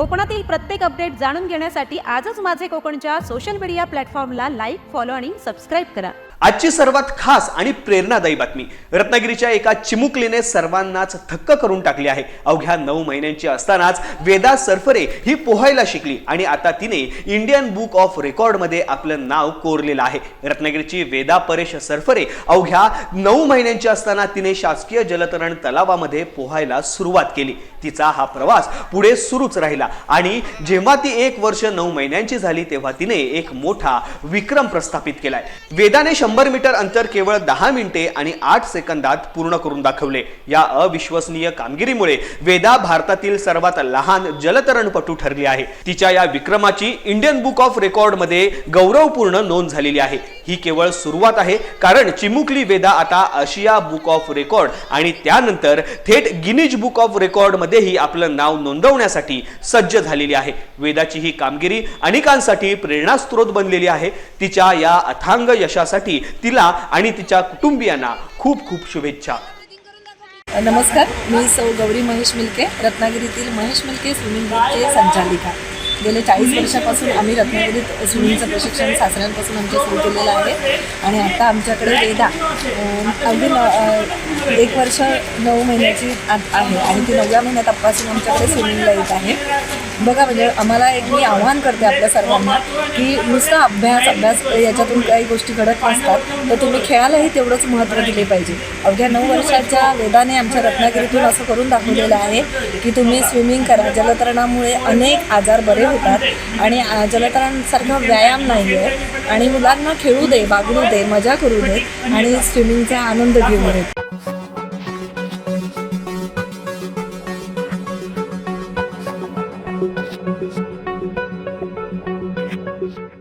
कोकणातील प्रत्येक अपडेट जाणून घेण्यासाठी आजच माझे कोकणच्या सोशल मीडिया प्लॅटफॉर्मला लाईक, फॉलो आणि सबस्क्राईब करा। आजची सर्वात खास आणि प्रेरणादायी बातमी रत्नागिरीच्या एका चिमुकलीने सर्वांनाच थक्क करून टाकली आहे। अवघ्या 9 महिन्यांची असतानाच वेदा सरफरे ही पोहायला शिकली आणि आता तिने इंडियन बुक ऑफ रेकॉर्ड मध्ये आपलं नाव कोरलेलं आहे। रत्नागिरीची वेदा परेश सरफरे अवघ्या 9 महिन्यांची असताना तिने शासकीय जलतरण तलावामध्ये पोहायला सुरुवात केली। तिचा हा प्रवास पुढे सुरूच राहिला आणि जेव्हा ती 1 वर्ष 9 महिन्यांची झाली तेव्हा तिने एक मोठा विक्रम प्रस्थापित केलाय। वेदाने 100 मीटर अंतर केवळ 10 मिनिटे आणि 8 सेकंदात पूर्ण करून दाखवले। या अविश्वसनीय कामगिरीमुळे वेदा भारतातील सर्वात लहान जलतरणपटू ठरली आहे। तिच्या या विक्रमाची इंडियन बुक ऑफ रेकॉर्ड मध्ये गौरवपूर्ण नोंद झालेली आहे। ही केवळ सुरुवात आहे, कारण चिमुकली वेदा आता आशिया बुक ऑफ रेकॉर्ड आणि त्यानंतर थेट गिनीज बुक ऑफ रेकॉर्ड मध्येही आपलं नाव नोंदवण्यासाठी सज्ज झालेली आहे। वेदाची ही कामगिरी अनेकांसाठी प्रेरणास्त्रोत बनलेली आहे। तिच्या या अथांग यशासाठी तिला आणि तिच्या कुटुंबियांना खूप खूप शुभेच्छा। नमस्कार, मी सौ गौरी महेश मिल्के, रत्नागिरीतील महेश मिल्के स्विमिंग पूलचे संचालिका। गेले 40 वर्षापासून आम्ही रत्नागिरीत स्विमिंगचं प्रशिक्षण सासऱ्यांपासून आमच्या सुरू केलेलं आहे आणि आता आमच्याकडे वेदा अगदी 1 वर्ष 9 महिन्याची आहे आणि ती 9व्या महिन्यापासून आमच्याकडे स्विमिंगला येत आहे। बघा, म्हणजे आम्हाला मी आव्हान करते आपल्या सर्वांना की नुसता अभ्यास याच्यातून काही गोष्टी घडत नसतात, तर तुम्ही खेळालाही तेवढंच महत्त्व दिले पाहिजे। अवघ्या 9 वर्षाच्या वेदाने आमच्या रत्नागिरीतून असं करून दाखवलेलं आहे की तुम्ही स्विमिंग करा। जलतरणामुळे अनेक आजार बरे होतात आणि जलतरणासारखा व्यायाम नाही आहे आणि मुलांना खेळू दे, बागडू दे, मजा करू दे आणि स्विमिंगचा आनंद घेऊ दे। Thank you.